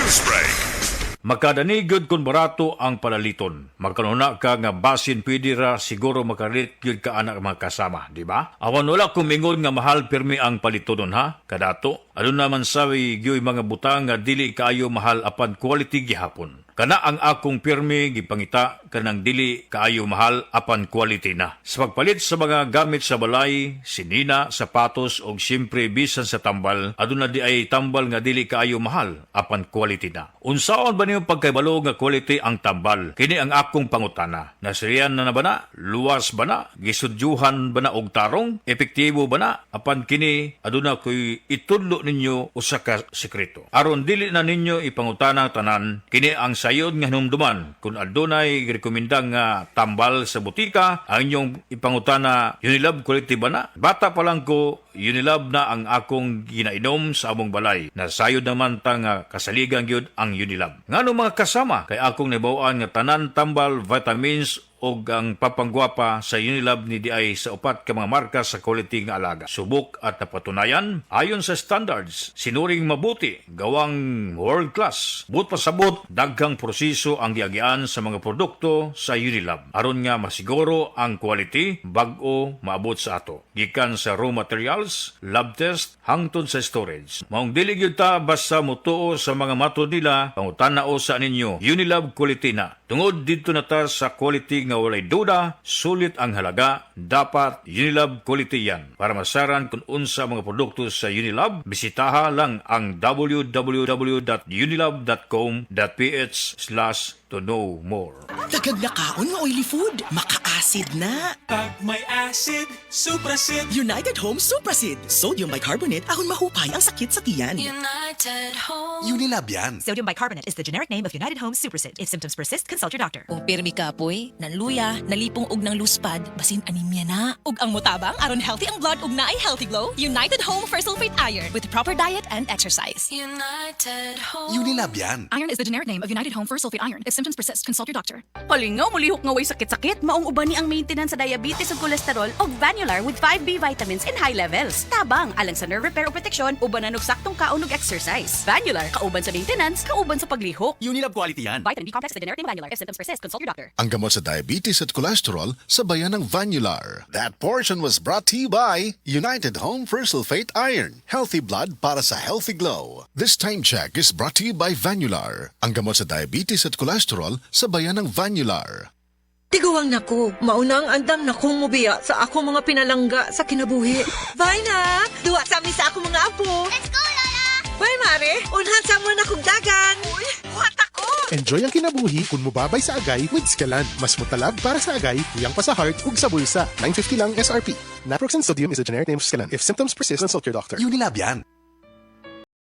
News Break. Makadanigod kung barato ang palaliton. Magkanuna ka nga basin pwede ra siguro makarit yun ka anak mga kasama, di ba? Awan wala kung mingon nga mahal pirmi ang palitonon ha, kadato. Ano naman sabi gyoy mga butang nga dili kaayo mahal apan quality gihapon. Kana ang akong pirmi gipangita kanang dili kaayo mahal apan quality na. Sa pagpalit sa mga gamit sa balay, sinina, sapatos og siyempre bisan sa tambal, aduna di ay tambal nga dili kaayo mahal apan quality na. Unsaon ba niyo pagkaibalo nga quality ang tambal? Kini ang akong pangutana. Nasiriyan na ba na? Luwas ba na? Gisudyuhan ba na og tarong? Epektibo ba na? Apan kini aduna koy itudlo ninyo usa ka sekreto. Aron dili na ninyo ipangutana tanan, kini ang sayod nga hinumduman kung adunay rekomenda nga tambal sa butika, ang inyong ipangutana Unilab quality ba na? Bata pa lang ko, Unilab na ang akong ginainom sa among balay. Nasayod naman ta nga kasaligan gyud ang Unilab. Ngano mga kasama kay akong nabawaan nga tanan tambal, vitamins o ang papanggwapa sa Unilab ni DI sa upat ka mga marka sa quality nga alaga. Subok at napatunayan, ayon sa standards, sinuring mabuti, gawang world class. But pasabot, daghang proseso ang giagian sa mga produkto sa Unilab. Aron nga masiguro ang quality, bag-o maabot sa ato. Gikan sa raw materials, lab test, hangtod sa storage. Maong dili gyud ta basta mutuo sa mga matod nila, pangutan-o sa ninyo, Unilab quality na. Tungod dito na ta sa quality nga walay duda, sulit ang halaga, dapat Unilab quality yan. Para masaran kung unsa mga produkto sa Unilab, bisitaha lang ang www.unilab.com.ph/to know more. Dagag na kaon nga oily food, maka-acid na. Pag may acid, Suprasid. United Home Suprasid. Sodium bicarbonate, ahon mahupay ang sakit sa tiyan. United Home. Unilab yan. Sodium bicarbonate is the generic name of United Home Suprasid. If symptoms persist, consult your doctor. Kung pirmi ka poy, nanluya, nalipong og ng luspad, basin anemia na. Ug ang mutabang aron healthy ang blood ug naay healthy glow, United Home for sulfate iron with proper diet and exercise. United Home. Unilab yan. Iron is the generic name of United Home for sulfate iron. If symptoms persist, consult your doctor. Palingaw, mulihok nga way sakit-sakit, maong uban ni ang maintenance sa diabetes ug cholesterol og Vanular with 5B vitamins in high levels. Tabang alang sa nerve repair o protection, ubanan og saktong kaon ug exercise. Vanular, kauban sa maintenance, kauban sa paglihok. Unilab quality yan. Vitamin B complex is the generic name of Vanular. If symptoms persist, consult your doctor. Ang gamot sa diabetes at cholesterol sa bayan ng Vanular. That portion was brought to you by United Home for Sulfate Iron. Healthy blood para sa healthy glow. This time check is brought to you by Vanular. Ang gamot sa diabetes at cholesterol sa bayan ng Vanular. Tiguang nako, maunang andam na kong mubiya sa ako mga pinalangga sa kinabuhi. Bye na! Duwa sa amin sa ako mga apo. Let's go, Lola! Bye, Mare! Unhan sa mo na kong dagan. Uy, buhat ako! Enjoy ang kinabuhi kung mubabay sa agay with Scalan. Mas mutalab para sa agay, tuyang pa sa heart ug sa bulsa. $9.50 lang SRP. Naproxen sodium is a generic name of Scalan. If symptoms persist, consult your doctor. Unilab yan.